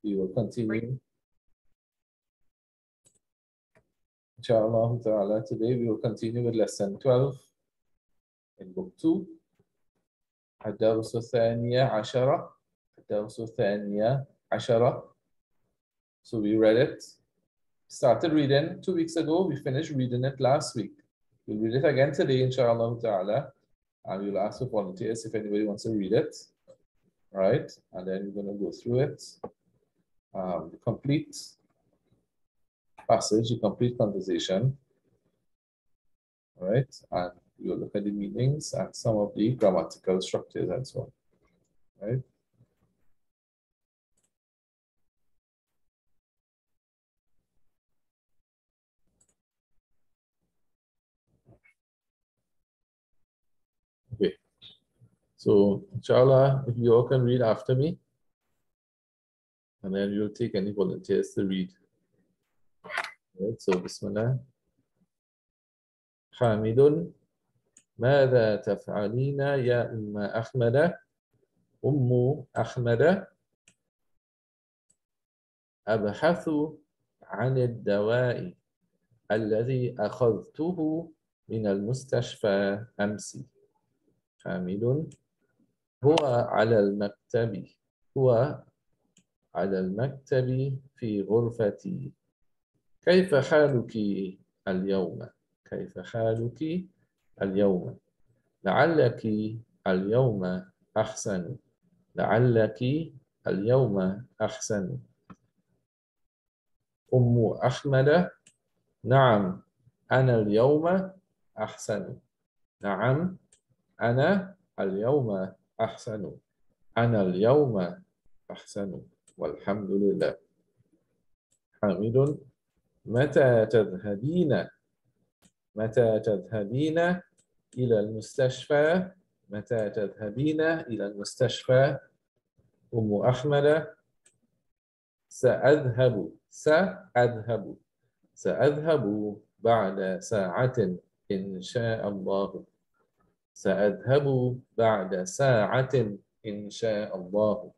We will continue. Inshallah ta'ala, today we will continue with lesson 12 in book 2. الدرس الثاني عشرة. الدرس الثاني عشرة. So we read it. Started reading 2 weeks ago. We finished reading it last week. We'll read it again today, inshallah ta'ala. And we'll ask for volunteers if anybody wants to read it. Right? And then we're going to go through it. The complete passage, the complete conversation. All right? And we'll look at the meanings and some of the grammatical structures and so on. Right? Okay. So, inshallah, if you all can read after me, and then you'll take any volunteers to read. Right, so Bismillah. حامد ماذا تفعلين يا أم أحمد؟ أم أحمد أبحث عن الدواء الذي أخذته من المستشفى أمس. حامد هو على المكتب. هو على المكتب في غرفتي. كيف حالك اليوم؟ كيف حالك اليوم؟ لعلك اليوم أحسن. لعلك اليوم أحسن. أم أحمد نعم أنا اليوم أحسن. نعم أنا اليوم أحسن. أنا اليوم أحسن والحمد لله. حامد متى تذهبين؟ متى تذهبين إلى المستشفى؟ متى تذهبين إلى المستشفى؟ أم أحمد سأذهب. سأذهب بعد ساعة إن شاء الله. سأذهب بعد ساعة إن شاء الله.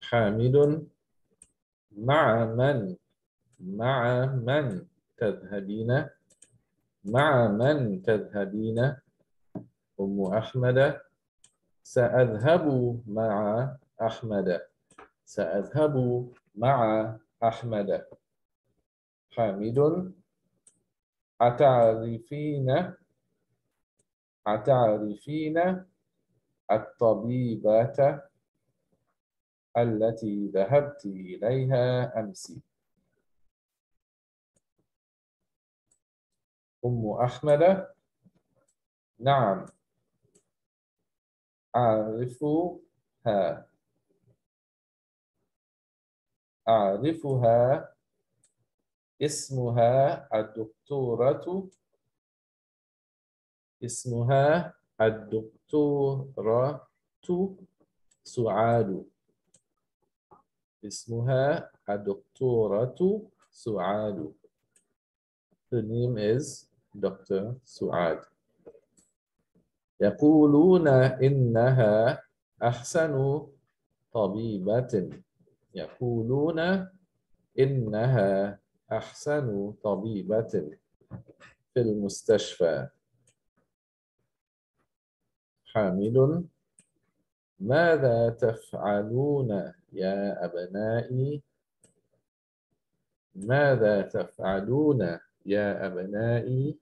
حامد مع من تذهبين؟ مع من تذهبين؟ أم أحمد سأذهب مع أحمد. سأذهب مع أحمد. حامد أتعرفين الطبيبة التي ذهبت إليها أمس؟ أم أحمد نعم أعرفها. أعرفها. اسمها الدكتورة. اسمها الدكتورة سعاد. اسمها الدكتورة سعاد. Her name is Dr. سعاد. يقولون إنها أحسن طبيبة. يقولون إنها أحسن طبيبة في المستشفى. حامد ماذا تفعلون يا أبنائي؟ ماذا تفعلون يا أبنائي؟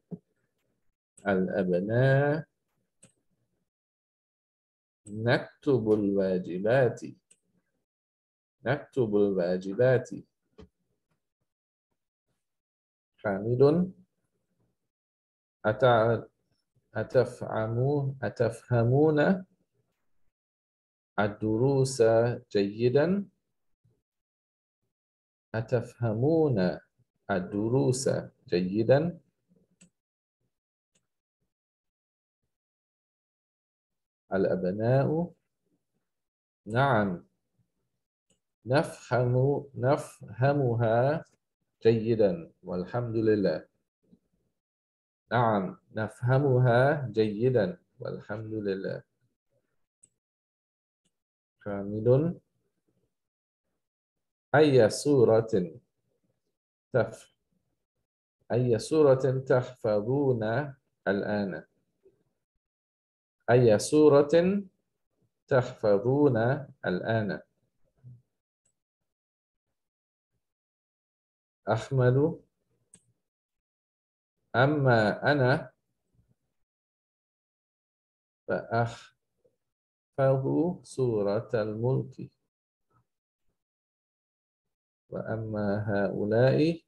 الأبناء نكتب الواجبات. نكتب الواجبات. حامد أتفهمون الدروس جيدا؟ أتفهمون الدروس جيدا؟ الأبناء نعم نفهمها جيدا والحمد لله. نعم نفهمها جيدا والحمد لله. حامد أي سورة أي سورة تحفظون الآن؟ أي سورة تحفظون الآن؟ أحمد. أما أنا فأحفظ سورة الملك. وأما هؤلاء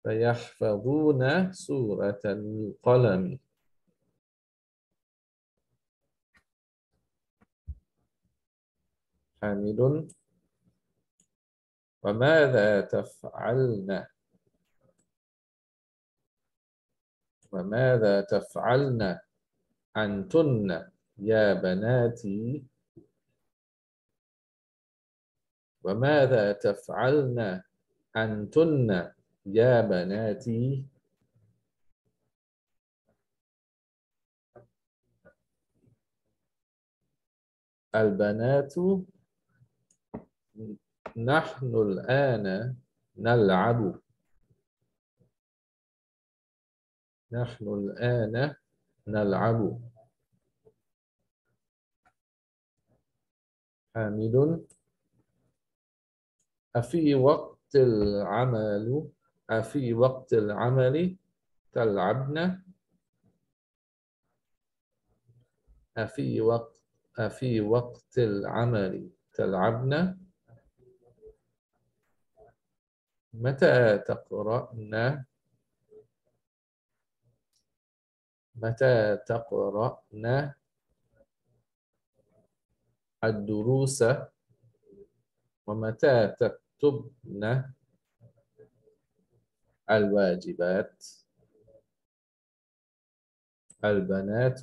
فيحفظون سورة القلم. حامد. وماذا تفعلن؟ وماذا تفعلن أنتن يا بناتي؟ وماذا تفعلن أنتن يا بناتي؟ البنات نحن الآن نلعب. نحن الآن نلعب. حامد. أفي وقت العمل أفي وقت العمل تلعبن؟ أفي وقت أفي وقت العمل تلعبن؟ متى تقرأن متى تقرأن الدروس؟ ومتى تكتبن الواجبات؟ البنات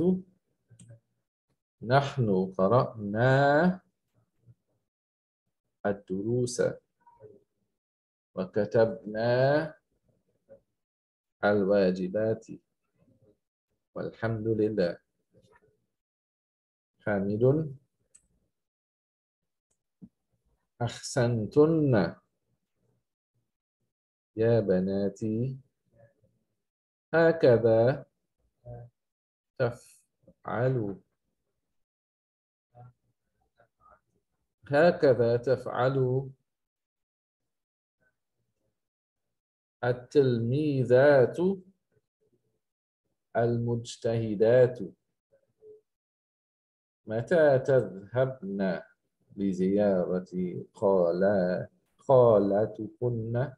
نحن قرأنا الدروس وكتبنا الواجبات والحمد لله. حامد. أحسنتن يا بناتي. هكذا تفعل هكذا تفعل التلميذات المجتهدات. متى تذهبن لزيارة خالاتكن؟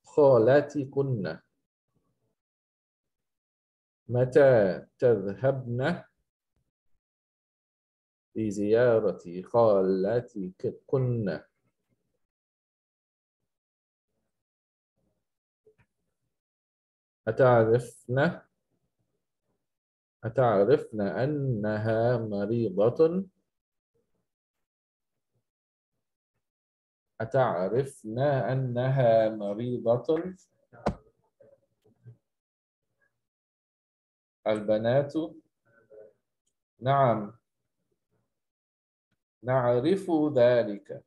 خالاتكن. متى تذهبن لزيارة خالاتكن؟ أتعرفن أنها مريضة؟ أتعرفن أنها مريضة؟ البنات نعم نعرف ذلك.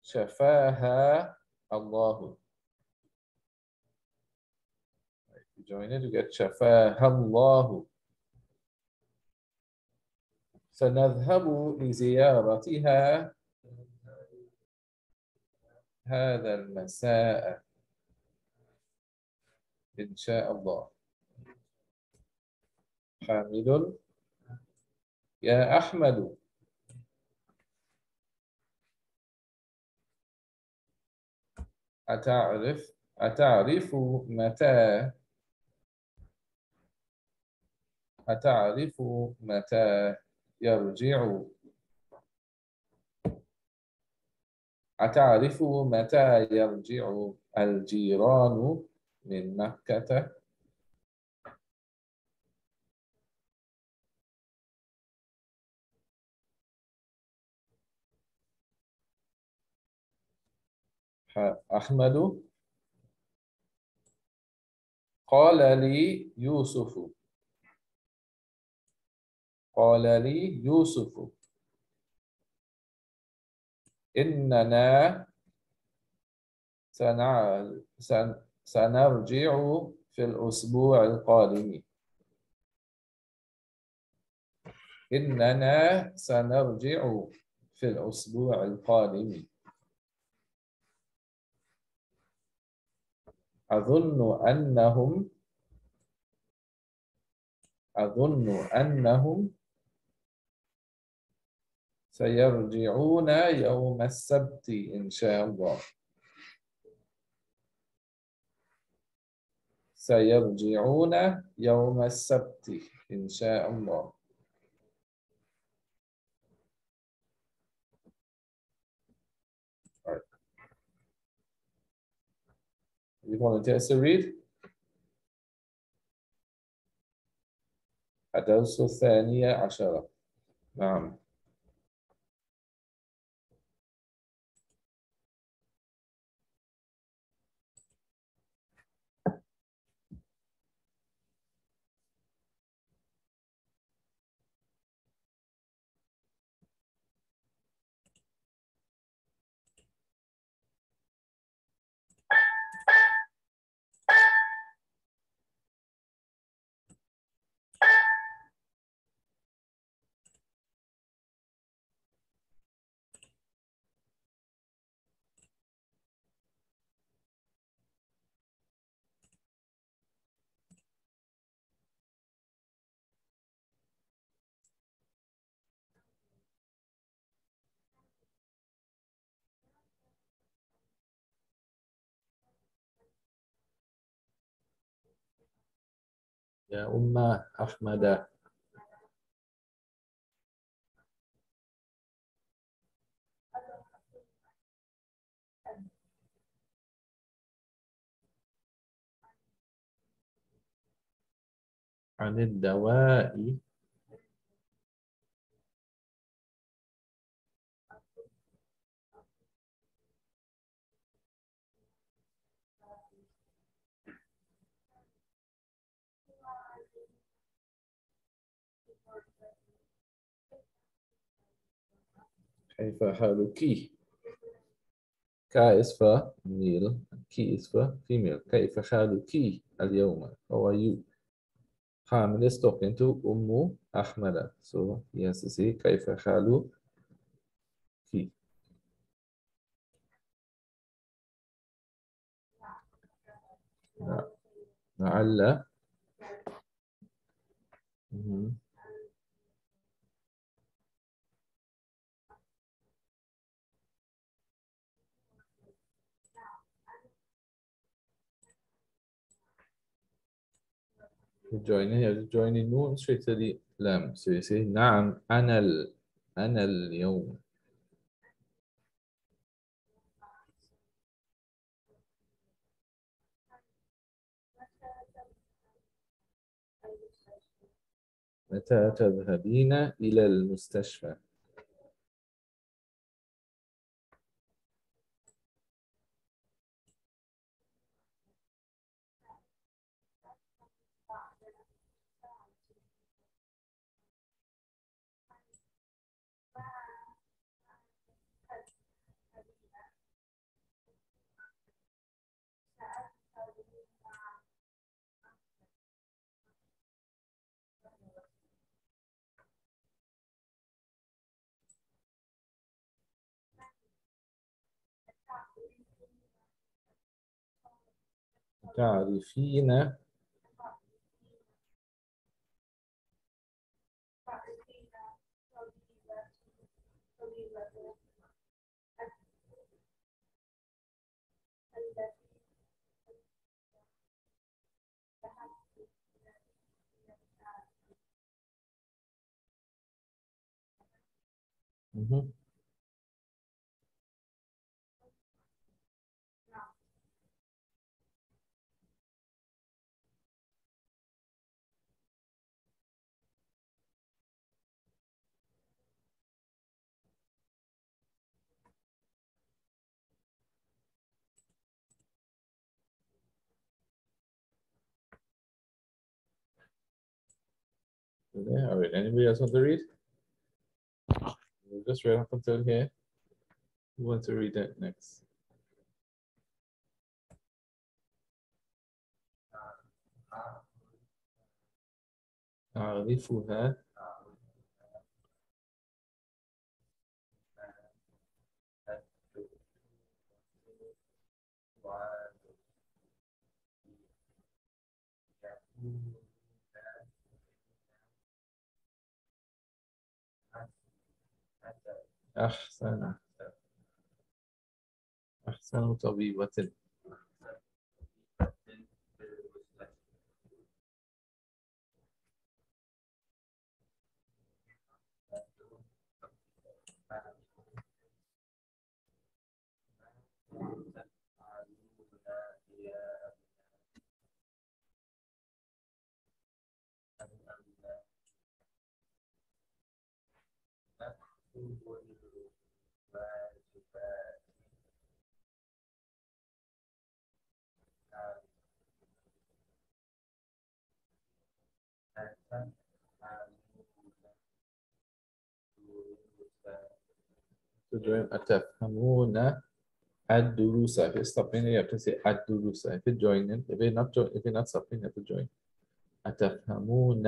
شفاها الله. You join it, you get شفاها الله. سنذهب لزيارتها هذا المساء إن شاء الله. حامد. يا أحمد. أتعرف متى يرجع أتعرف متى يرجع الجيران من مكة؟ أحمد. قال لي يوسف قال لي يوسف إننا سنرجع في الأسبوع القادم. إننا سنرجع في الأسبوع القادم. أظن أنهم سيرجعون يوم السبت إن شاء الله. سيرجعون يوم السبت إن شاء الله. All right. You volunteers to read? الدرس الثاني عشر. نعم. يا أم أحمد. عن الدواء كيف حالك؟ كا اسفة ميل كي اسفة female. كيف حالك اليوم؟ How are you? I'm just talking to أم أحمد. So he has to say كيف حالك؟ لعل. Mhm. Join in نون straight to the لام. So you say نعم أنا اليوم. متى تذهبين إلى المستشفى؟ تعرفين Mhm. Yeah, all right. Anybody else want to read? We'll just read up until here. Who wants to read that next? أعرفها أحسن أحسن طبيبة. تدرون أتفهمون الدروس. If you're stopping, you have to say الدروس. If you're joining, if you're not stopping, you have to join. أتفهمون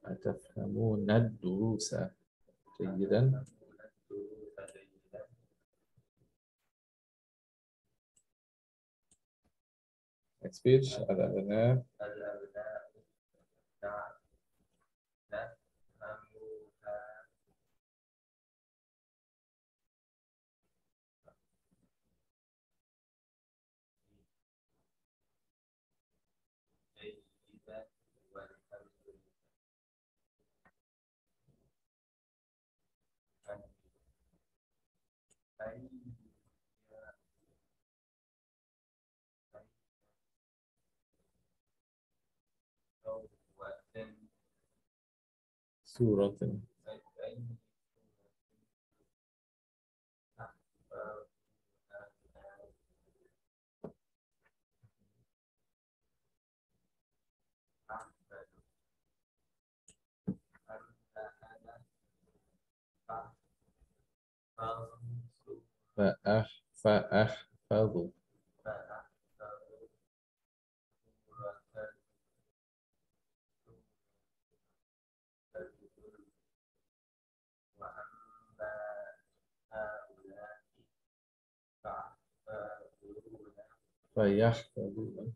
أتفهمون الدروس جيدا. Next page. الأبناء سورة فأحفظ فيحفظون.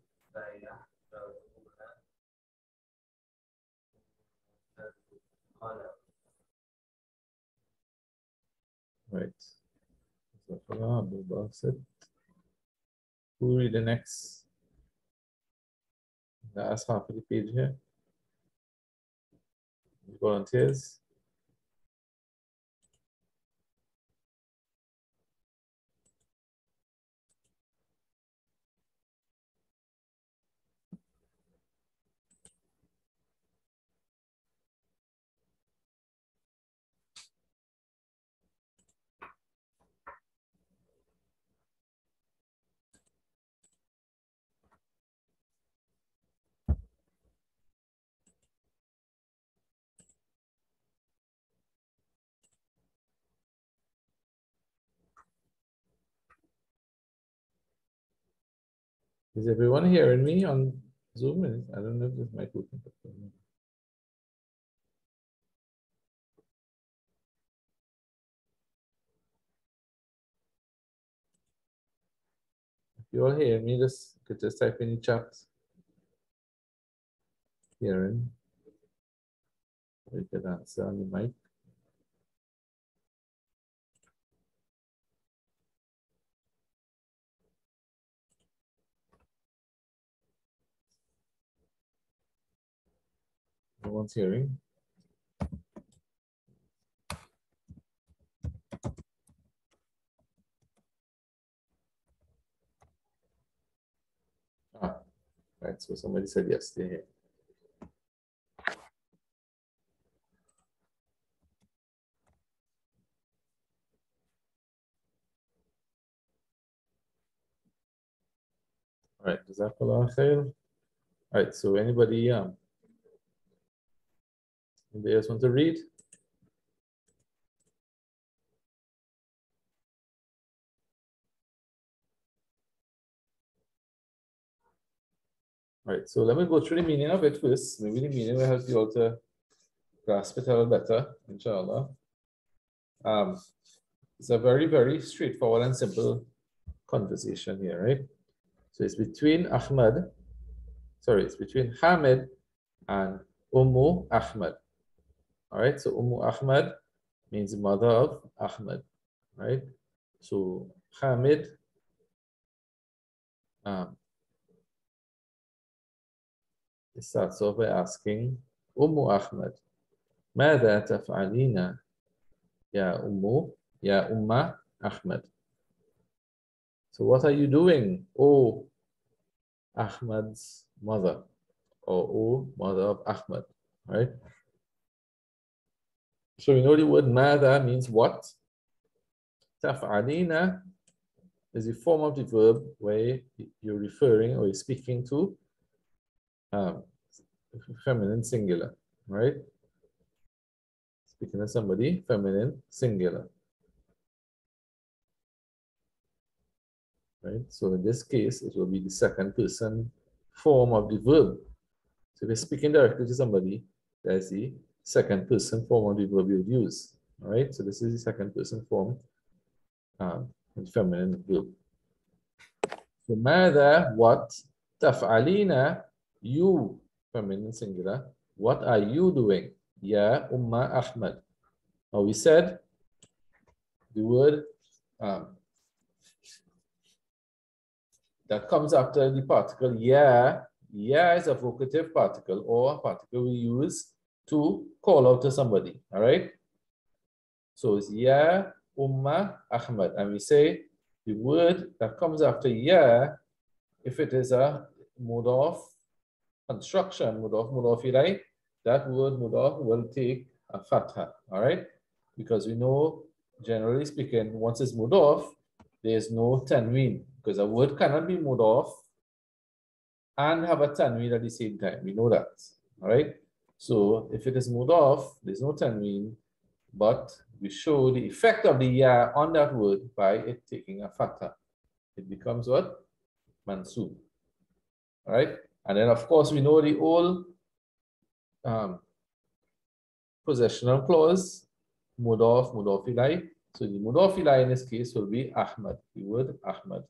Right. So Abdul Basit. Who read the next? The last half of the page here. Volunteers. Is everyone hearing me on Zoom? I don't know if this mic working. If you all hear me, could just type in the chat. Hearing. We could answer on the mic. No one's hearing. Ah, right. So somebody said yes, they hear. All right. Jazakallah khair. All right. So anybody Anybody else want to read? All right, so let me go through the meaning of it first. Maybe the meaning will help you all to grasp it a little better, inshallah. It's a very, very straightforward and simple conversation here, right? So it's between it's between Hamid and Ummu Ahmad. All right, so Ummu Ahmad means mother of Ahmad, right? So Hamid it starts off by asking Ummu Ahmad, ماذا تفعلين يا أم Ahmad? So what are you doing, oh Ahmad's mother, or oh mother of Ahmad, right? So we know the word ماذا means what. تفعلين is the form of the verb where you're referring or you're speaking to feminine singular, right? Speaking of somebody, feminine singular. Right? So in this case, it will be the second person form of the verb. So if you're speaking directly to somebody, that's the second person form of the verb you use. All right? So this is the second person form in feminine verb. So ماذا, what, تفعلين, you, feminine singular, what are you doing? Ya Umma Ahmad. Now we said the word that comes after the particle ya. Ya is a vocative particle or a particle we use to call out to somebody. All right. So it's ya Umma Ahmad. And we say the word that comes after ya, if it is a mudaf construction, mudaf ilay, that word mudaf will take a fatha. All right. Because we know, generally speaking, once it's mudaf, there is no tanween, because a word cannot be mudaf and have a tanween at the same time. We know that. All right. So if it is mudaf, there's no tanween, but we show the effect of the ya on that word by it taking a fatha. It becomes what? Mansub. All right. And then, of course, we know the old possessional clause, mudaf, mudaf ilay. So the mudaf ilay in this case will be Ahmad, the word Ahmad.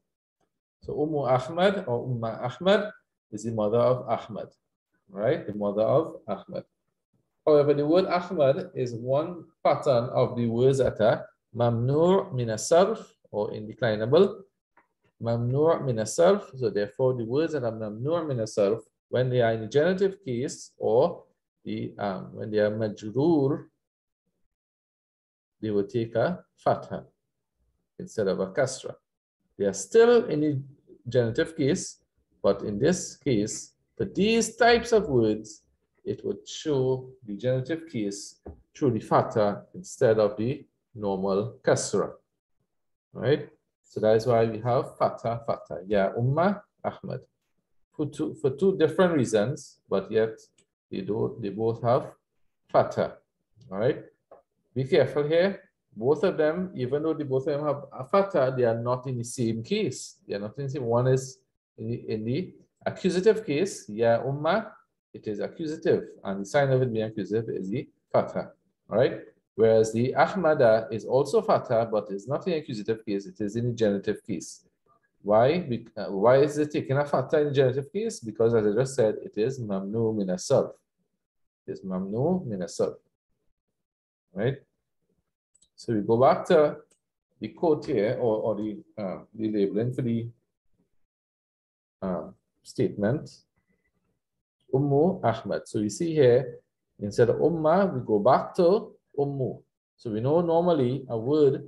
So Ummu Ahmad or Umma Ahmad is the mother of Ahmad, right? The mother of Ahmad. However, the word Ahmad is one pattern of the words that are mamnu' min as-sarf or indeclinable. Mamnu' min as-sarf. So therefore, the words that are mamnu' min as-sarf, when they are in the genitive case or the when they are majroor, they will take a fatha instead of a kasra. They are still in the genitive case, but in this case, for these types of words, it would show the genitive case through the fatha instead of the normal kasra. Right? So that is why we have fatha, fatha. Ya Umma Ahmad. For two different reasons, but yet they both have fatha. All right? Be careful here. Both of them, even though both of them have a fatha, they are not in the same case. They are not in the same. One is in the accusative case, ya umma, it is accusative, and the sign of it being accusative is the fatha. All right. Whereas the ahmada is also fatha, but it's not in the accusative case, it is in the genitive case. Why? Why is it taking a fatha in the genitive case? Because as I just said, it is mamnu min as-sarf. It is mamnu min as-sarf. Right? So we go back to the quote here, or the labeling for the statement, Ummu Ahmad. So you see here, instead of Umma, we go back to Ummu. So we know normally a word,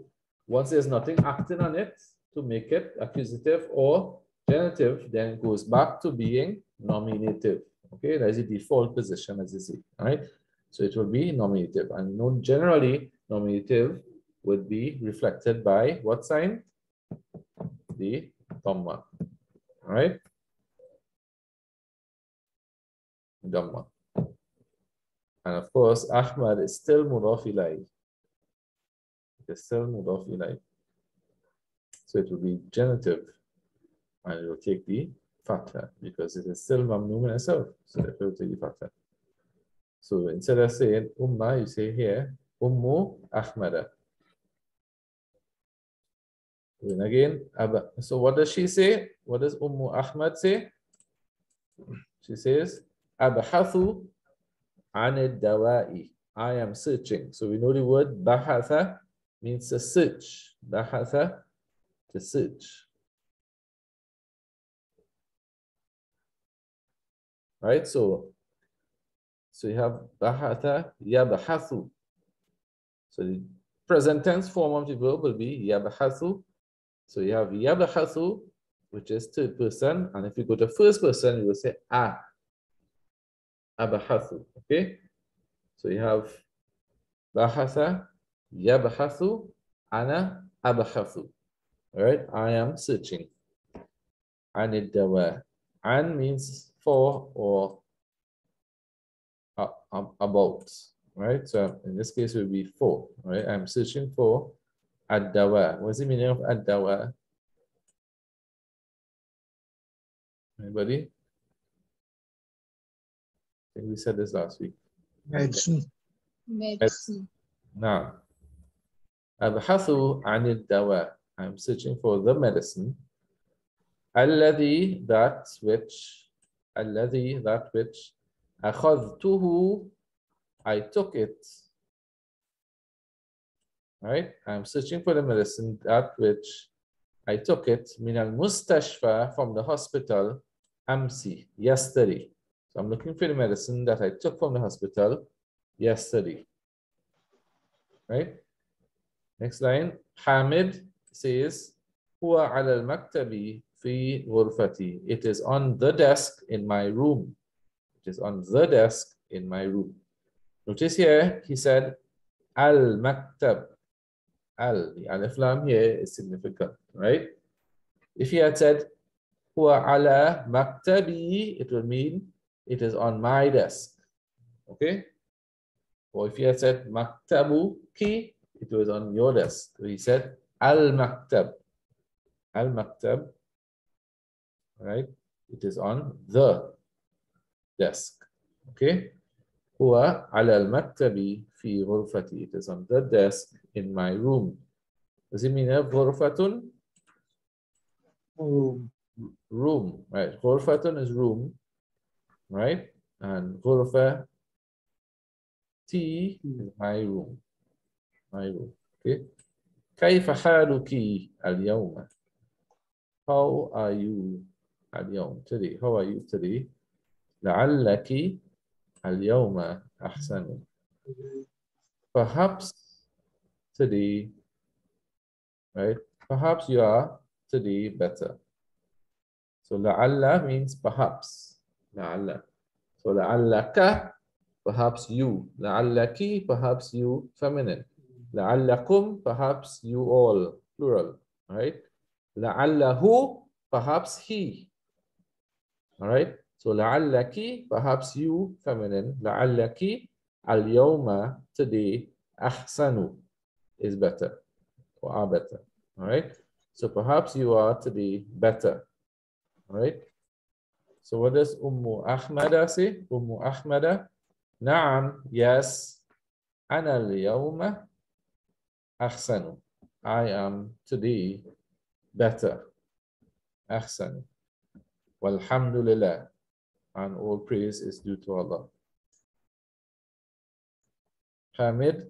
once there's nothing acting on it to make it accusative or genitive, then it goes back to being nominative. Okay, that is the default position, as you see. All right. So it will be nominative. And you know, generally, nominative would be reflected by what sign? The Dhamma. All right? Dhamma. And of course, Ahmad is still mudaf ilayh. It is still mudaf ilayh. So it will be genitive. And it will take the fatha because it is still mamnu min itself. So it will take the fatha. So instead of saying Umma, you say here Ummu Ahmada. Then again, so what does she say? What does Ummu Ahmad say? She says, Abhathu an dawa'i. I am searching. So we know the word bahatha means to search. Bahatha, to search. Right? So you have bahatha, yabhathu. So the present tense form of the verb will be yabhathu. So you have yabhathu, which is third person. And if you go to first person, you will say abahathu. Okay? So you have bahatha, yabhathu, ana abahathu. All right? I am searching. Anid dawa. An means for or about. Right? So in this case, it will be for. Right? I'm searching for ad-dawa. What's the meaning of ad-dawa? Anybody? I think we said this last week. Medicine. Medicine. Now, abhathu anid dawa. I'm searching for the medicine. Alladhi, that which. Alladhi, that which. Akhadtuhu, I took it. Right? I'm searching for the medicine, that which I took it. Min al mustashfa, from the hospital. Amsi, yesterday. So I'm looking for the medicine that I took from the hospital yesterday. Right? Next line. Hamid says, Huwa ala al-maktabi fi ghurfati. It is on the desk in my room. It is on the desk in my room. Notice here, he said, al-maktab. Al, the alif lam here is significant, right? If he had said, Huwa ala maktabi, it would mean it is on my desk. Okay? Or if he had said maktabu ki, it was on your desk. So he said al-maktab. Al-maktab, right? It is on the desk. Okay? Huwa ala al-maktabi fi ghurfati. It is on the desk in my room. Does it mean ghurfatun? Room. Room, right? Ghurfatun is room, right? And ghurfa T is my room. My room. Okay. كيف حالك اليوم? How are you اليوم? Today. How are you today? لعلك اليوم أحسن. Perhaps today, right? Perhaps you are today better. So لعل means perhaps. لعل. So لعلك, perhaps you. لعلك, perhaps you, feminine. لعلكم, perhaps you all, plural, right? لعله, perhaps he. All right? So لعلك, perhaps you, feminine. لعلك اليوم, today, أحسن, is better, or are better. All right? So perhaps you are today better. All right? So what does Ummu Ahmada say? Ummu Ahmada, Naam, yes. Ana al-yawma ahsanu. I am today better. Ahsanu. Walhamdulillah. And all praise is due to Allah. Hamid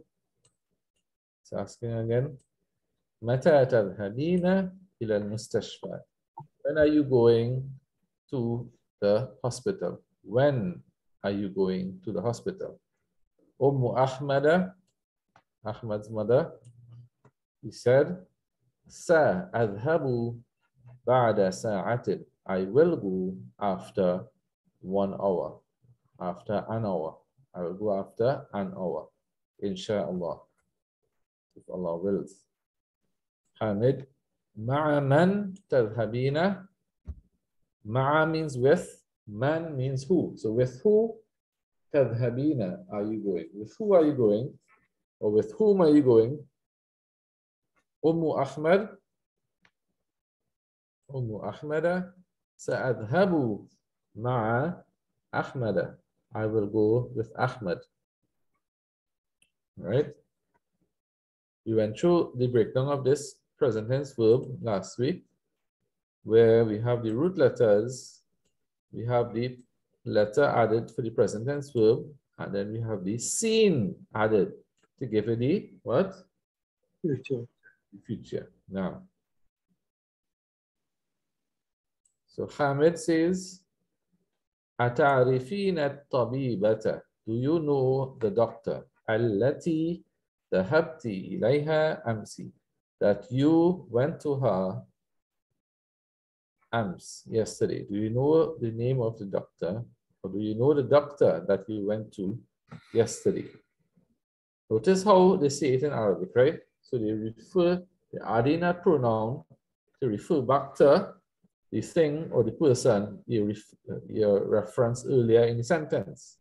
is asking again. Mata tadhabina ila al-mustashfa. When are you going to the hospital? When are you going to the hospital? Ummu Ahmada, Ahmad's mother, he said, Sa adhabu ba'da sa'atin. I will go after 1 hour. After an hour. I will go after an hour. Insha'Allah. If Allah wills. Hamid. Ma'a man tadhabina. Ma'a means with. Man means who. So with who تذهبين, are you going? With who are you going? Or with whom are you going? أحمد أحمد سأذهب مع أحمد. I will go with Ahmed. Right? We went through the breakdown of this present tense verb last week, where we have the root letters, we have the letter added for the present tense verb, and then we have the seen added to give it the what? Future. Future. Now, so Hamid says, أتعرفين الطبيبة? Do you know the doctor? التي ذهبت إليها أمس. That you went to her أمس, yesterday. Do you know the name of the doctor? Or do you know the doctor that you went to yesterday? Notice how they say it in Arabic, right? So they adding a pronoun to refer back to the thing or the person you referenced earlier in the sentence.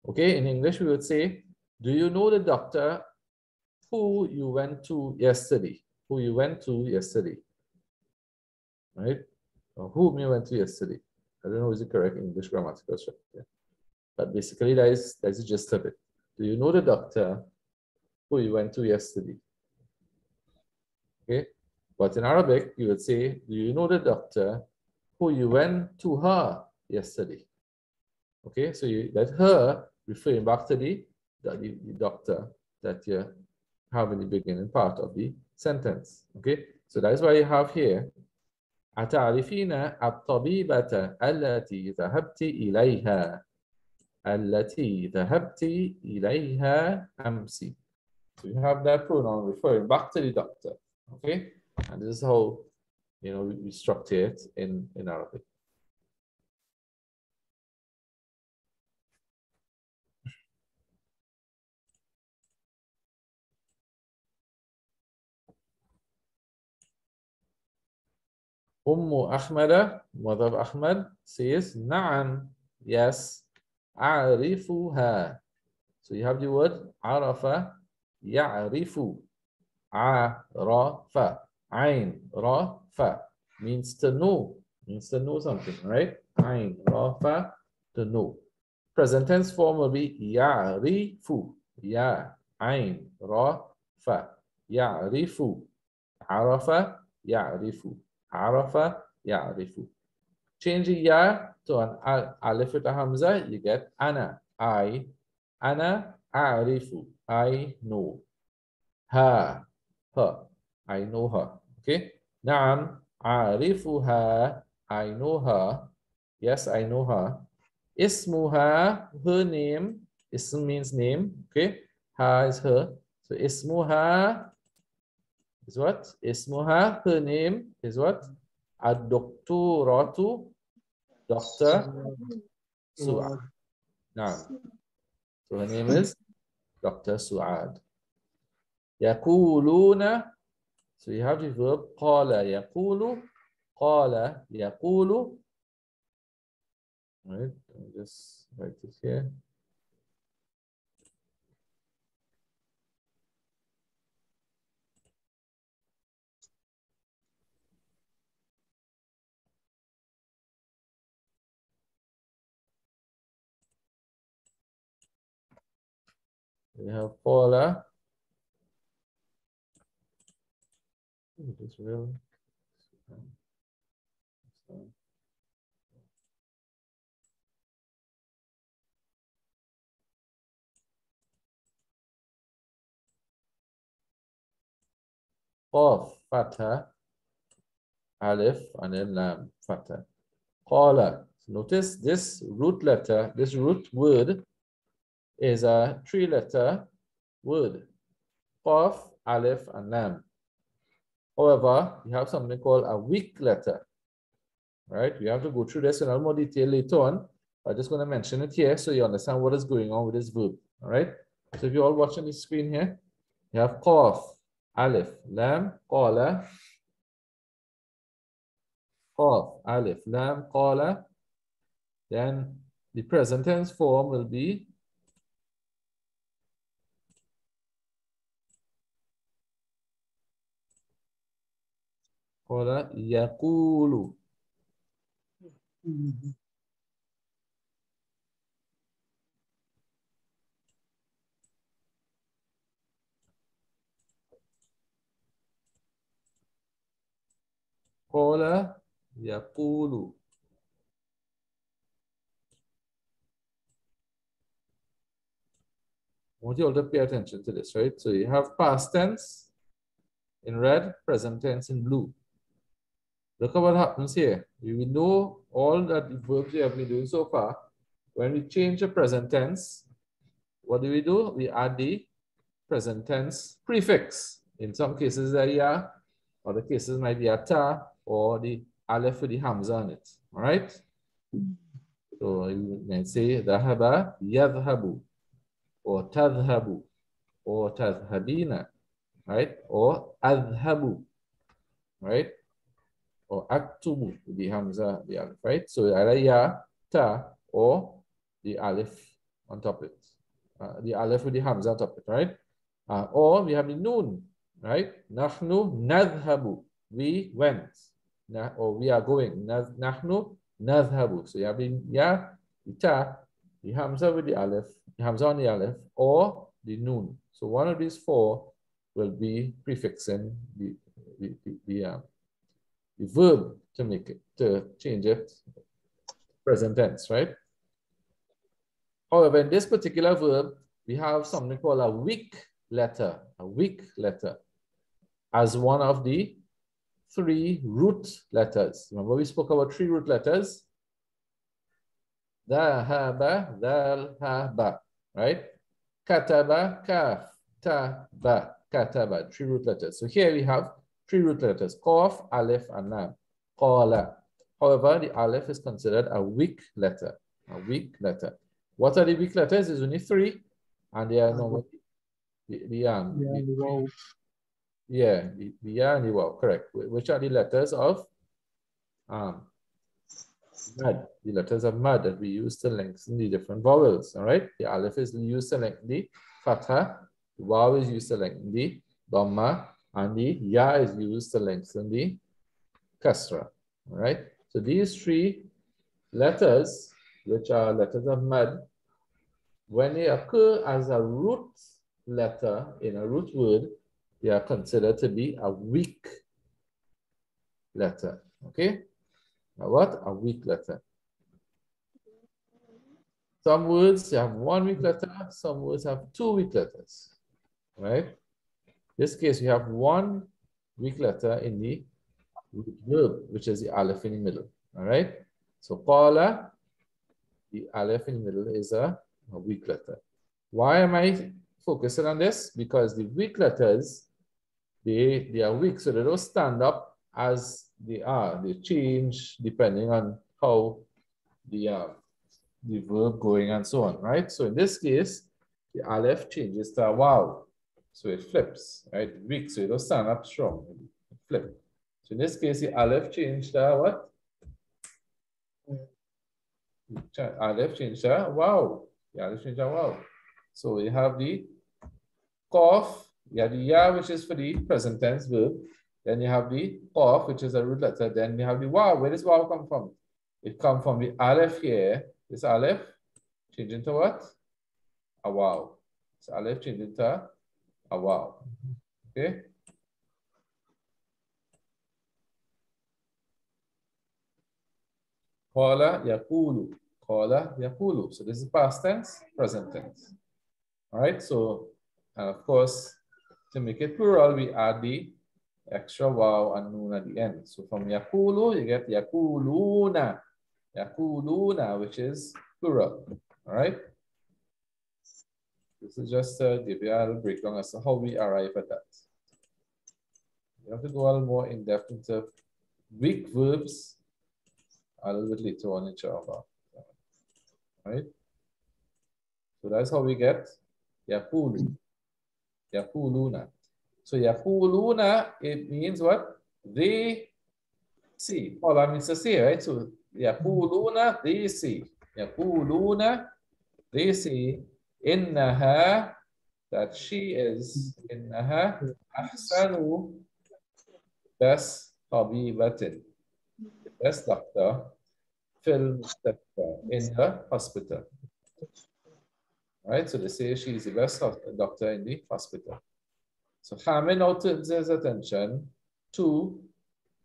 Okay, in English we would say, do you know the doctor who you went to yesterday? Who you went to yesterday, right? Or whom you went to yesterday. I don't know is the correct English grammatical structure, but basically that is the gist of it. Do you know the doctor who you went to yesterday? Okay, but in Arabic you would say, do you know the doctor who you went to her yesterday? Okay, so that her referring back to the doctor that you have in the beginning part of the sentence. Okay, so that is why you have here أتعرفين الطبيبة التي ذهبت إليها التي ذهبت إليها أمس. So you have that pronoun referring back to the doctor. Okay, and this is how we structure it in Arabic. Ahmad, mother of Ahmad, says نعم, yes, أعرفها. So you have the word عرف يعرف. عرف عين رف means to know, something, right? عين رف, to know. Present tense form will be يعرف. يا عين رف يعرف. عرف يعرف. عرف يعرف. Change ya to an alif with a hamza, you get ana. Ana a'rifu. I know. Ha. Her. I know her. Okay. Naam a'rifuha. I know her. Yes, I know her. Ismuha. Her name. Ism means name. Okay. Ha is her. So ismuha is what? Ismuha. Her name is what? Ad-doktoratu. Dr. Su'ad. Now, so her name is Dr. Su'ad. Yaquluna. So you have the verb qala yaqulu. Qala yaqulu. Right, I'll just write it here. We have qala. It is real. Qaf, fatha, alif, and then lam, fatha. Qala. Notice this root letter, this root word is a 3-letter word. Qaf, alif, and lam. However, you have something called a weak letter. Right? We have to go through this in a little more detail later on. I'm just going to mention it here so you understand what is going on with this verb. All right. So if you're all watching the screen here, you have qaf, alif, lam, qala. Qaf, alif, lam, qala. Then the present tense form will be قال يقول. قال يقول. I want you all to pay attention to this, right? So you have past tense in red, present tense in blue. Look at what happens here. We will know all that the verbs we have been doing so far. When we change the present tense, what do? We add the present tense prefix. In some cases, the ya, other cases might be a ta, or the aleph with the hamza on it. All right? So you may say dhahaba yadhhabu, or tadhhabu, or tadhhabina, right? Or adhhabu, right? Or aktubu, the hamza, the aleph, right? So either ya, ta, or the aleph on top of it. The aleph with the hamza on top of it, right? Or we have the noon, right? Nahnu nadhhabu, we went. Or we are going. Nahnu nadhhabu. So you have the ya, the ta, the hamza with the aleph, the hamza on the aleph, or the noon. So one of these four will be prefixing the verb to make it, to change it present tense, right? However, in this particular verb, we have something called a weak letter, as one of the three root letters. Remember we spoke about three root letters? Dhahaba, dal, ha, ba, right? Kataba, kaf, ta, ba, kataba, three root letters. So here we have three root letters, qaf, aleph, and lam, qala. However, the aleph is considered a weak letter, What are the weak letters? There's only three, and they are normally the ya and the waw, correct. Which are the letters of mad, the letters of mad that we use to lengthen the different vowels, all right? The aleph is used to lengthen the fatha, the waw is used to lengthen the dhamma, and the ya is used to lengthen the kasra, all right? So these three letters, which are letters of mad, when they occur as a root letter in a root word, they are considered to be a weak letter, okay? Now what? A weak letter. Some words have one weak letter, some words have two weak letters, right? In this case, we have one weak letter in the verb, which is the aleph in the middle, all right? So qala, the aleph in the middle is a weak letter. Why am I focusing on this? Because the weak letters, they are weak, so they don't stand up as they are. They change depending on how the verb going and so on, right? So in this case, the aleph changes to a waw. So it flips, right? Weak, so it don't stand up strong. It flip. So in this case, the aleph changed to what? Aleph changed to waw. The aleph changed to waw. So we have the qaf, you have the ya, which is for the present tense verb. Then you have the qaf, which is a root letter. Then you have the waw. Where does waw come from? It comes from the aleph here. This aleph change into what? A waw. So aleph change into a waw. Okay? Qala yaqulu. Qala yaqulu. So this is past tense, present tense. All right, so, and of course, to make it plural, we add the extra waw and noon at the end. So from yaqulu, you get yaquluna. Yaquluna, which is plural. All right? This is just to give you a little breakdown as to how we arrive at that. You have to go a little more in depth into weak verbs a little bit later on, inshallah. All right? So that's how we get yaqulu. Yaquluna. So yaquluna, it means what? They see. All that means to say, right? So yaquluna, they see. Yaquluna, they see. Innaha, that she is. Innaha ahsanu, best طبيبة. The best doctor في المستشفى in the hospital. Right? So they say she is the best doctor in the hospital. So Hamid now turns his attention to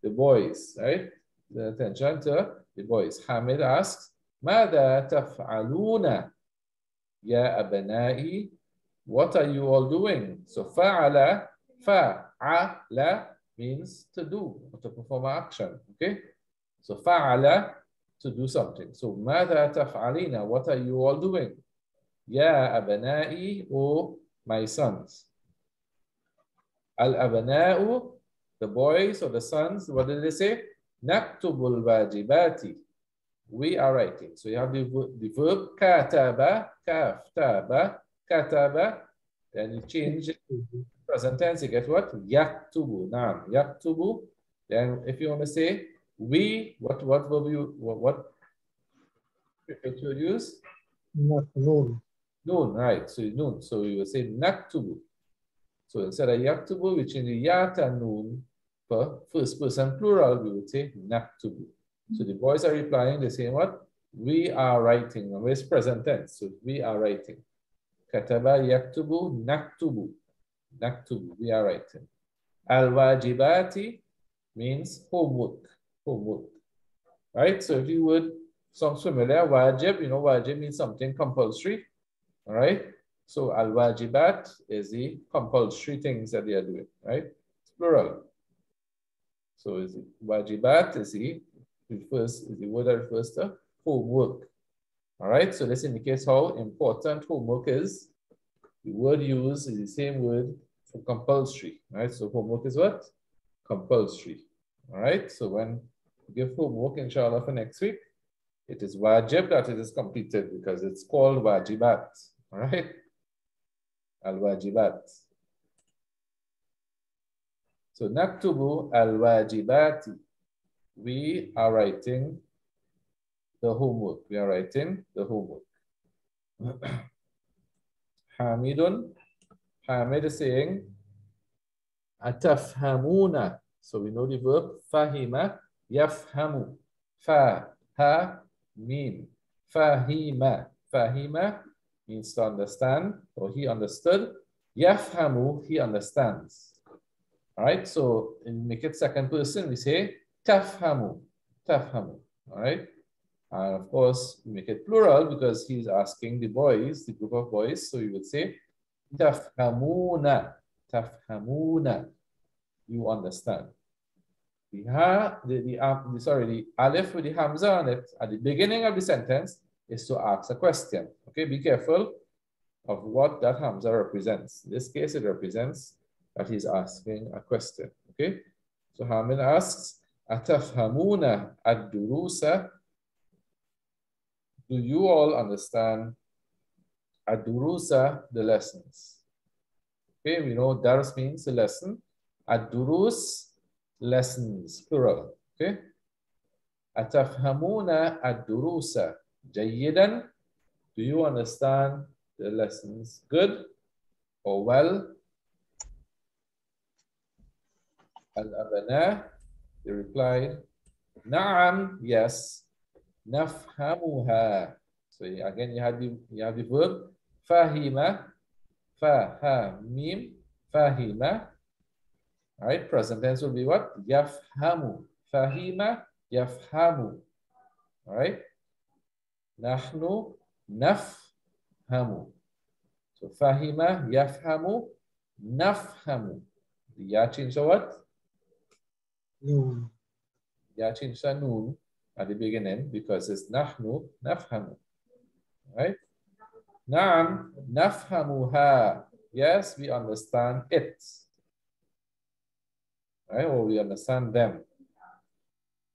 the boys, right? The attention to the boys. Hamid asks, ماذا تفعلون يا أبنائي? What are you all doing? So فعل means to do, or to perform action, okay? So فعل, to do something. So ماذا تفعلين? What are you all doing? يا أبنائي, or my sons. الأبناء, the boys or the sons, what did they say? نكتب الواجبات. We are writing. So you have the verb كتب, كتب, كتب. Then you change it to present tense, you get what? يكتب. نعم, يكتب. Then if you want to say we, what verb what prefix you use? Noon. Noon, right? So noon. So you will say نكتب. So instead of yaktubu, we change the yat and noon for first person plural, we would say naktubu. So the boys are replying, they're saying what? We are writing. And where's present tense? So we are writing. Kataba yaktubu naktubu. Naktubu, we are writing. Al-wajibati means homework. Homework. Right? So if you would sound familiar, wajib, you know, wajib means something compulsory. All right? So al-wajibat is the compulsory things that they are doing, right? It's plural. So is it wajibat is the word that refers to homework. All right, so this indicates how important homework is. The word used is the same word for compulsory, right? So homework is what? Compulsory. All right, so when we give homework, inshallah, for next week, it is wajib that it is completed because it's called wajibat. All right. Al-wajibat. So naktubu al-wajibati. We are writing the homework. We are writing the homework. Hamidun. Hamid is saying atafhamuna. So we know the verb fahima yafhamu. Fa, ha, mim. Fahima. Fahima means to understand, or he understood. Yafhamu, he understands. All right, so in make it second person, we say tafhamu, tafhamu. All right, and of course, we make it plural because he's asking the boys, the group of boys. So you would say tafhamuna, tafhamuna. You understand. The alif with the hamza on it at the beginning of the sentence is to ask a question. Okay, be careful of what that hamza represents. In this case, it represents that he's asking a question. Okay, so Hamid asks, Atafhamuna ad-durusa? Do you all understand ad-durusa, the lessons? Okay, we know dars means a lesson. Ad-durus, lessons, plural. Okay, Atafhamuna ad-durusa jayyidan? Do you understand the lessons good or well? Al-abana, they replied, Na'am, yes, nafhamuha. So again, you have the verb fahima, mim, fahima. All right, present tense will be what? Yafhamu. Fahima, yafhamu. All right. Nahnu nafhamu. So fahima, yafhamu, nafhamu. The ya change to what? Noon. Ya change to noon at the beginning because it's nahnu nafhamu. Right? Na'am nafhamuha. Yes, we understand it. Right? Or we understand them.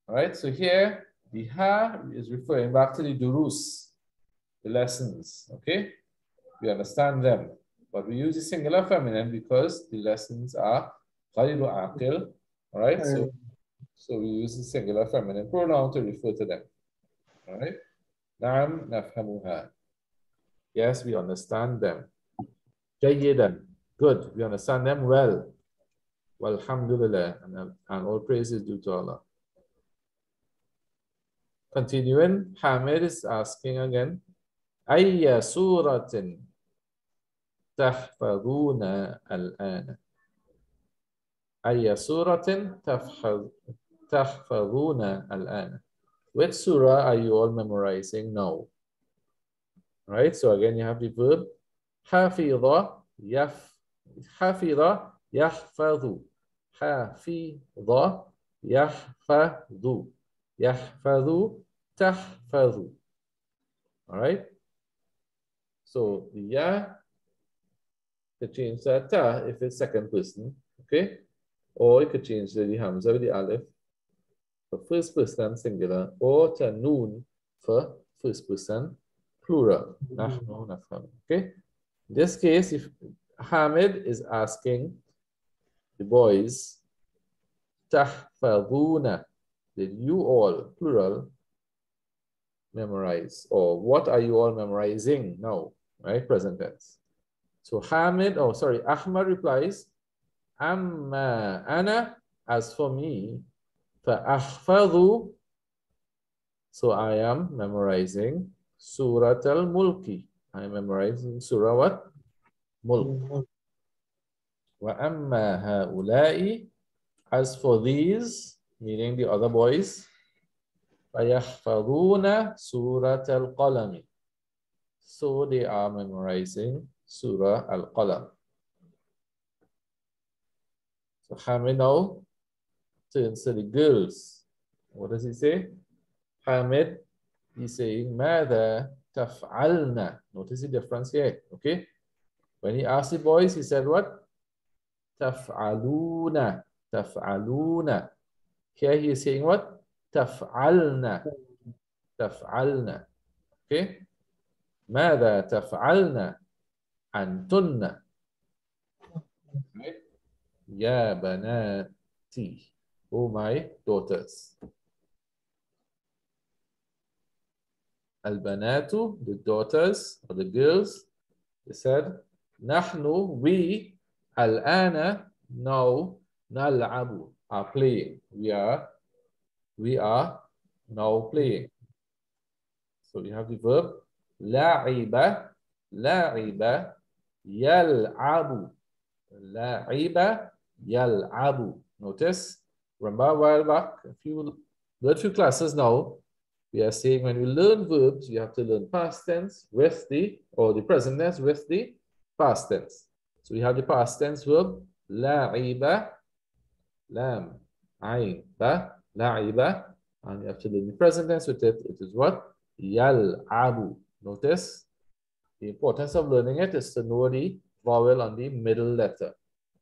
All right, so here the ha is referring back to the durus, the lessons. Okay, we understand them, but we use the singular feminine because the lessons are ghayru aqil. All right, so we use the singular feminine pronoun to refer to them. All right, na'am nafhamuha. Yes, we understand them. Jayyidan, good. We understand them well. Walhamdulillah, and all praise is due to Allah. Continuing, Hamid is asking again, أي سورة تحفظون الآن؟ أي سورة تحفظون الآن? Which surah are you all memorizing now? Right, so again you have the verb حفظ حفظ يحفظ حفظ يحفظ يحفظ تحفظ. All right, so the ya could change that ta if it's second person, okay, or you could change the hamza with the alif for first person singular, or to noon for first person plural. Okay, in this case, if Hamid is asking the boys, tahfaduna, did you all, plural, memorize? Or what are you all memorizing now? Right, present tense. So Hamid, Ahmad replies, Amma ana, as for me, fa'ahfadhu, so I am memorizing Surat al-Mulki. I am memorizing Surah what? Mulk. Wa amma ha'ula'i, as for these, meaning the other boys, فَيَحْفَظُونَ سُورَةَ الْقَلَمِ, so they are memorizing Surah Al-Qalam. So Hamid now turns to the girls. What does he say? Hamid, he's saying, ماذا تفعلنا? Notice the difference here, okay? When he asked the boys, he said what? تفعلون, تفعلون. Here he is saying what? تفعلنا, تفعلنا. Okay? ماذا تفعلن أنتن؟ يا بناتي, oh my daughters. البنات, the daughters or the girls, they said نحن, we, الآن, now, نلعب, are playing. We are now playing. So we have the verb لعب, لعب, يلعب, لعب, يلعب. Notice, remember a while back, a few classes now, we are saying when we learn verbs, you have to learn past tense with the, or the present tense with the past tense. So we have the past tense verb لعب, lam, ain, ba, لعب, and you have to learn the present tense with it. It is what? Yal'abu. Notice the importance of learning it is to know the vowel on the middle letter.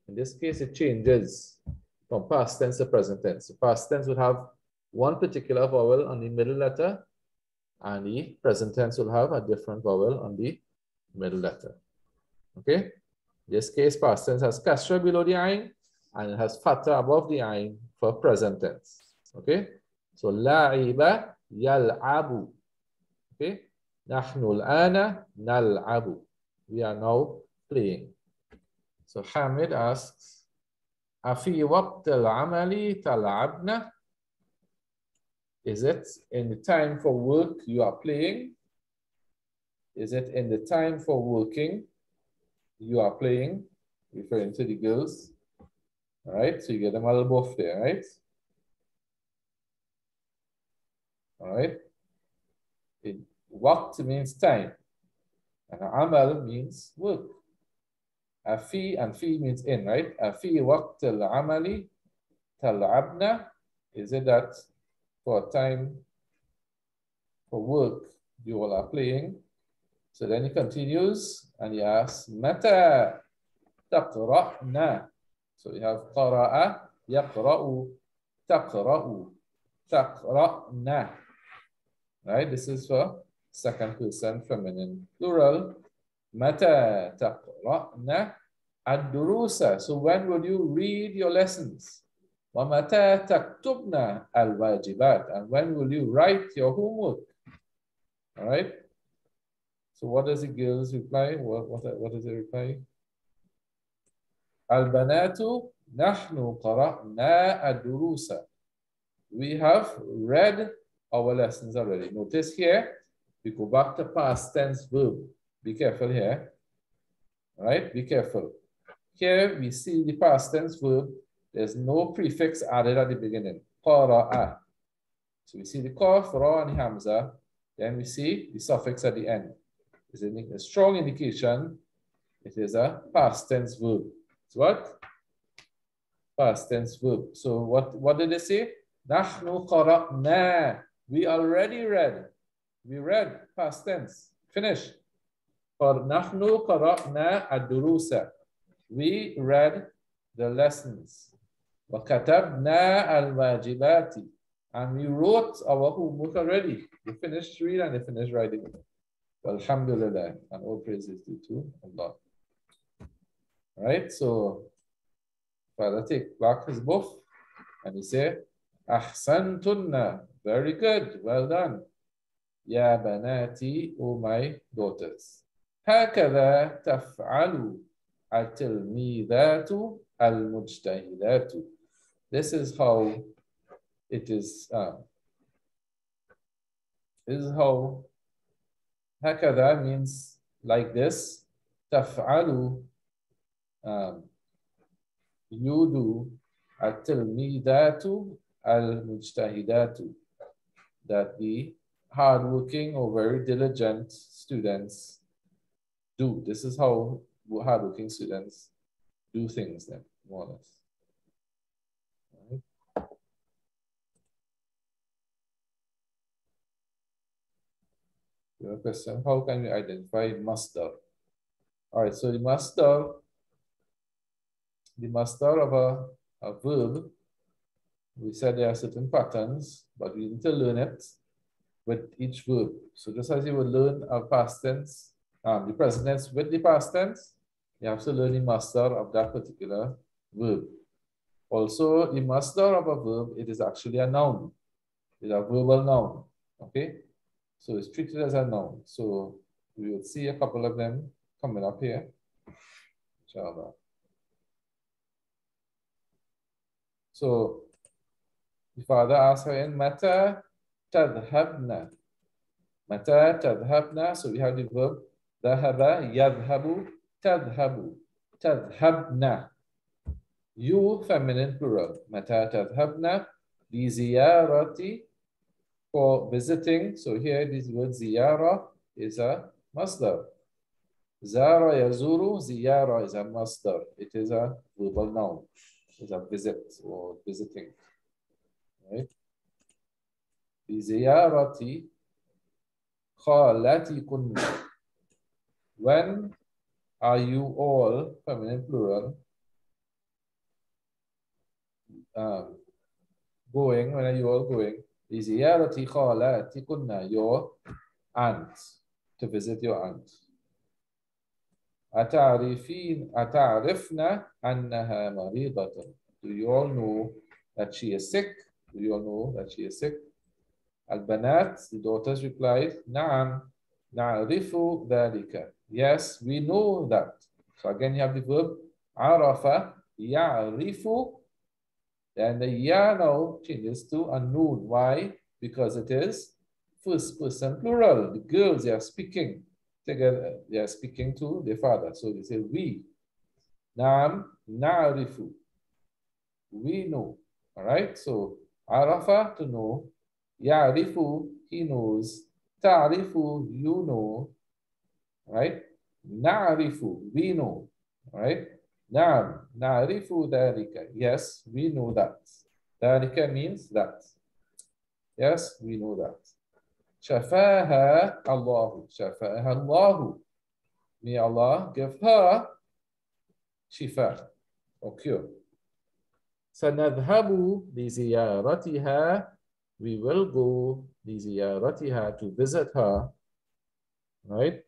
In this case, it changes from past tense to present tense. So past tense would have one particular vowel on the middle letter, and the present tense will have a different vowel on the middle letter. Okay? In this case, past tense has kasra below the ain, and it has fatha above the ain for present tense. Okay? So la'iba yal'abu. Okay? Nahnu al-ana nal'abu. We are now playing. So Hamid asks, Afi waqt al-amali tal'abna? Is it in the time for work you are playing? Is it in the time for working you are playing? Referring to the girls. All right, so you get them all both there, right? All right. Waqt means time, and amal means work. Afi and fi means in, right? Afi waqt al-amali tal'abna. Is it that for time for work you all are playing? So then he continues and he asks, Mata taqra'na. So you have qara'a, yaqra'u, taqra'u, taqra'na. Right? This is for second person feminine plural. Mata taqra'na ad-durusa. So when will you read your lessons? Wa mata taktubna al-wajibat. And when will you write your homework? All right? So what does the girls reply? What does it reply? Al-banatu نحن قرأنا الدروس. We have read our lessons already. Notice here, we go back to past tense verb. Be careful here. All right, be careful. Here we see the past tense verb. There's no prefix added at the beginning. قرأ. So we see the qaf, ra, and hamza. Then we see the suffix at the end. It's a strong indication it is a past tense verb. It's what? Past tense verb. So what did they say? نحن قرأنا. We already read. We read past tense. Finish. نحن قرأنا الدروس. We read the lessons. وكتبنا الواجبات. And we wrote our homework already. We finished reading and they finished writing. Alhamdulillah. And all praises due to Allah. All right, so Father take back his book and he said, Ahsantunna. Very good. Well done. Ya banati, O my daughters. هكذا تفعل التلميذات المجتهدات. This is how it is. This is how هكذا means like this. تفعل you do التلميذات المجتهدات, that the hardworking or very diligent students do. This is how hardworking students do things then, more or less. Right. Your question, how can we identify masdar? All right, so the masdar of a verb, we said there are certain patterns, but we need to learn it with each verb. So just as you would learn a past tense, the present tense with the past tense, you have to learn the masdar of that particular verb. Also, the masdar of a verb, it is actually a noun. It's a verbal noun, okay? So it's treated as a noun. So we will see a couple of them coming up here, inshallah. So the father asked her in Mata tadhabna. Mata tadhabna. So we have the verb dhahaba, yadhabu, tadhabu, tadhabna. You, feminine plural. Mata tadhabna. Li ziyarati, for visiting. So here this word ziyara is a masdar. Zara yazuru, ziyara is a masdar. It is a verbal noun. It's a visit or visiting. Right? Ziyarati khalatikunna. When are you all, feminine plural, going? When are you all going? Ziyarati khalatikunna, your aunt, to visit your aunt. أتعرفنا أنها مريضة. Do you all know that she is sick? Do you all know that she is sick? البنات, the daughters replied, نعم نعرف ذلك. Yes, we know that. So again you have the verb عرف يعرف. Then the ya now changes to a noun. Why? Because it is first person plural. The girls, they are speaking together. They are speaking to their father. So they say we. نعم نعرف. We know. All right. So عرف, to know. يعرف, he knows. تعرف, you know. Right. نعرف, we know. Right. نعم نعرف ذلك. Yes, we know that. ذلك means that. Yes, we know that. شفاها الله. شفاها الله. May Allah give her shifa or cure. سنذهب لزيارتها. We will go لزيارتها, to visit her. Right?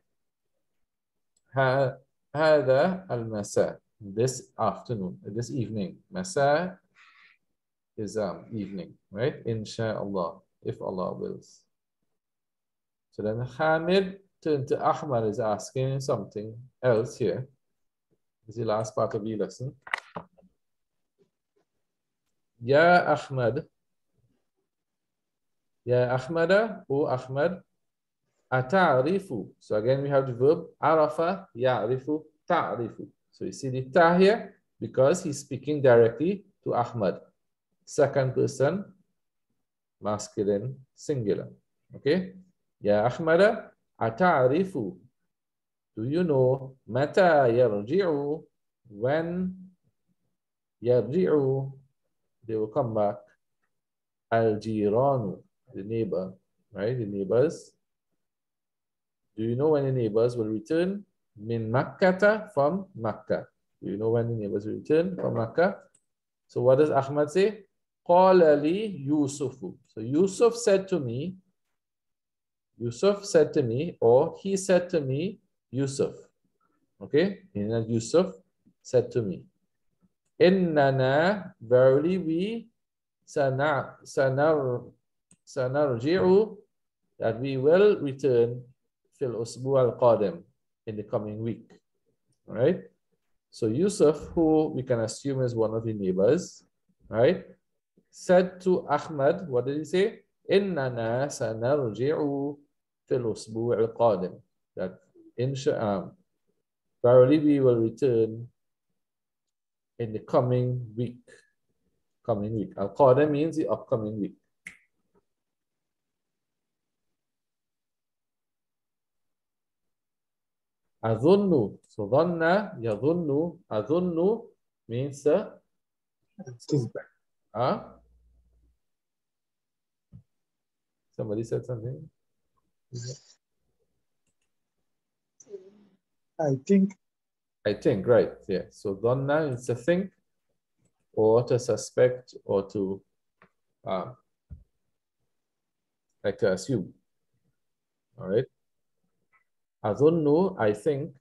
هذا المساء. This afternoon, this evening. Masa is evening, right? Inshallah, if Allah wills. So then Hamid turned to Ahmad, is asking something else here. This is the last part of the lesson. Ya Ahmad. Ya Ahmada, O Ahmad. Ata'rifu. So again, we have the verb arafa, ya'rifu, ta'rifu. So you see the ta here because he's speaking directly to Ahmad. Second person, masculine, singular. Okay? Ya Ahmada, ata'rifu. Do you know mata yarji'u? When yarji'u, they will come back. Al-jiranu, the neighbor, right? The neighbors. Do you know when the neighbors will return? Min Makkata, from Makkah. Do you know when the neighbors will return from Makkah? So what does Ahmad say? Qala li Yusufu. So Yusuf said to me, or he said to me, Yusuf. Okay? And Yusuf said to me, Innana, verily we, sanarji'u, that we will return fil usbu al-qadim, in the coming week. All right? So Yusuf, who we can assume is one of the neighbors, right, said to Ahmad, what did he say? Innana sanarji'u fil usbu al-qadim. That verily we will return in the coming week. Coming week. Al-qadim means the upcoming week. Adhunnu. So dhanna, yadhunnu, adhunnu means somebody said something. I think. I think, right. Yeah. So dhanna is to think or to suspect or to like to assume. All right. Adhunnu, I think,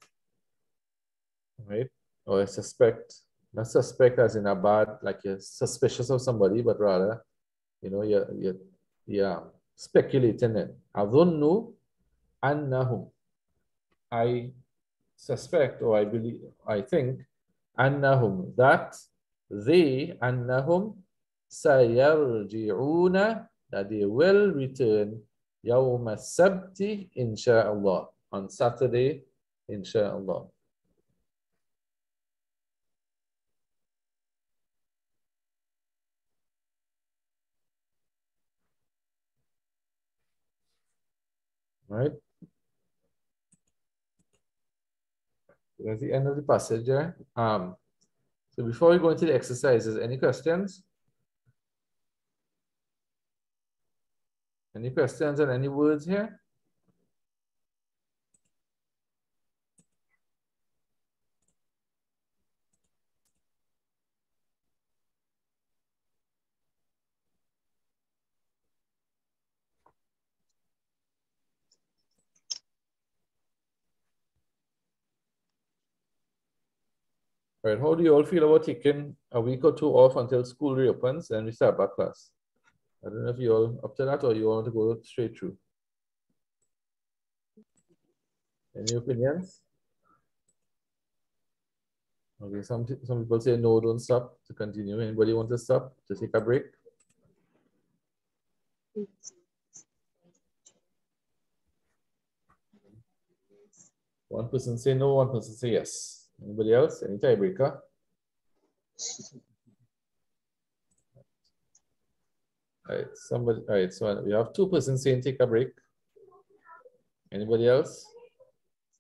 right? Or I suspect, not suspect as in a bad, like you're suspicious of somebody, but rather, you know, you're speculating it. Adhunnu annahum. I suspect or I believe, I think, annahum, that they, annahum, sayarji'una, that they will return yawm as-sabti, insha'Allah, on Saturday, insha'Allah. Right? That's the end of the passage there. So before we go into the exercises, any questions? Any questions and any words here? All right, how do you all feel about taking a week or two off until school reopens and we start back class? I don't know if you're all up to that or you want to go straight through. Any opinions? Okay, some people say no, don't stop, to continue. Anybody want to stop, to take a break? One person say no, one person say yes. Anybody else? Any tiebreaker? All right, somebody. All right, so we have two persons saying take a break. Anybody else?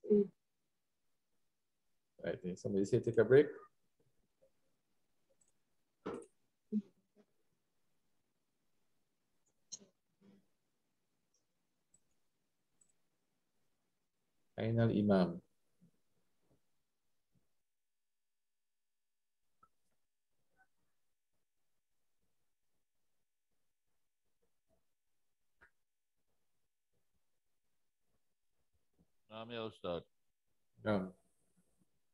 All right, somebody say take a break. Final Imam. I'll start.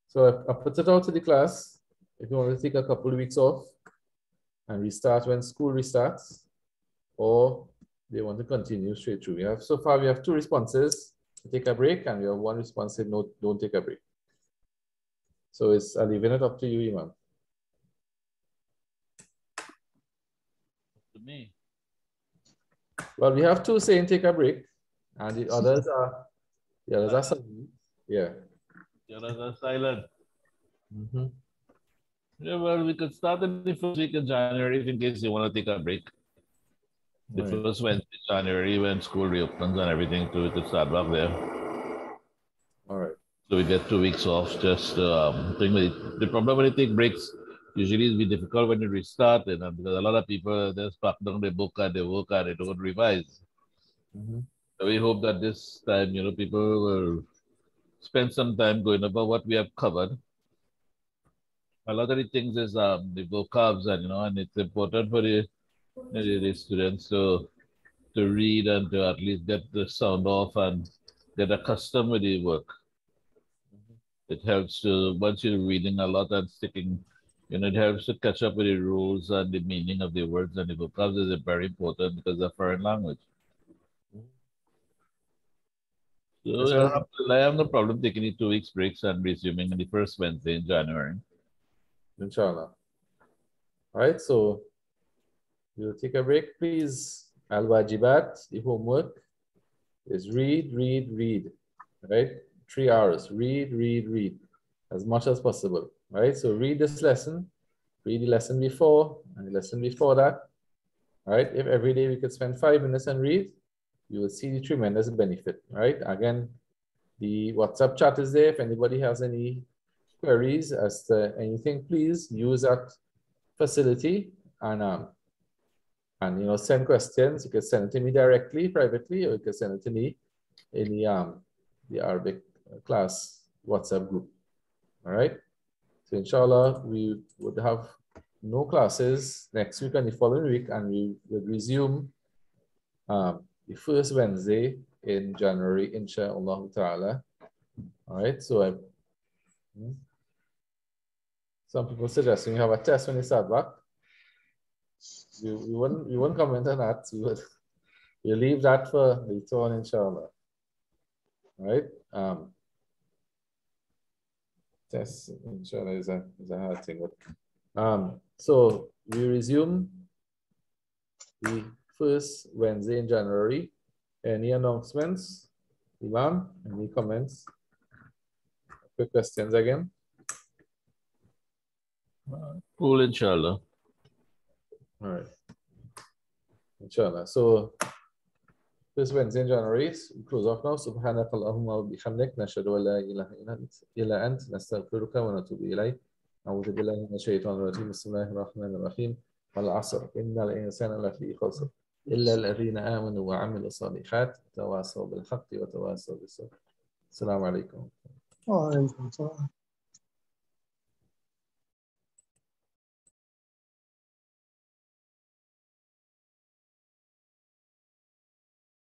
So I put it out to the class. If you want to take a couple of weeks off and restart when school restarts, or they want to continue straight through. So far we have two responses to take a break, and we have one response saying no, don't take a break. So I'm leaving it up to you, Imam. Me. Well, we have two saying take a break, and the others are silent. Yeah. The others are silent. Mm-hmm. Yeah, well, we could start in the first week of January if in case you want to take a break. The Right. first Wednesday in January when school reopens and everything, too, we could start back there. All right. So we get 2 weeks off. Just the problem when you take breaks usually it's be difficult when you restart, because a lot of people just pack down their book and they work and they don't revise. Mm-hmm. So we hope that this time, people will spend some time going over what we have covered. A lot of the things is the vocabs and it's important for the students to read and to at least get the sound off and get accustomed with the work. It helps to, once you're reading a lot and sticking, it helps to catch up with the rules and the meaning of the words and the vocabs is very important because of foreign language. So So, I have no problem taking the 2 weeks breaks and resuming on the first Wednesday in January. inshallah. All right. So we'll take a break, please. Al-wajibat, the homework is read, read, read. Right? 3 hours. Read, read, read as much as possible. Right? So read this lesson, read the lesson before and the lesson before that. All right? If every day we could spend 5 minutes and read, you will see the tremendous benefit. Right? Again, the WhatsApp chat is there. If anybody has any queries as to anything, please use that facility and send questions. You can send it to me directly, privately, or you can send it to me in the Arabic class WhatsApp group. All right. So inshallah, we would have no classes next week and the following week, and we will resume the first Wednesday in January, inshallah ta'ala. All right. So some people suggesting we have a test when you start back. We wouldn't comment on that. We'll leave that for later on, inshallah. All right. Test, inshallah, is a hard thing. But, so we resume the first Wednesday in January. Any announcements, Ivan? Any comments? Quick questions again. Cool, inshallah. All right. Inshallah. So first Wednesday in January, we close off now. Subhanaka Allahumma wa bihamdik, nashhadu an la ilaha illa ant, nastaghfiruka wa natubu ilayk. أعوذ بالله من الشيطان الرجيم بسم الله الرحمن الرحيم والعصر إن الإنسان لفي خسر إلا الذين آمنوا وعملوا الصالحات تواصوا بالحق وتواصوا بالصبر. السلام عليكم. وعليكم السلام.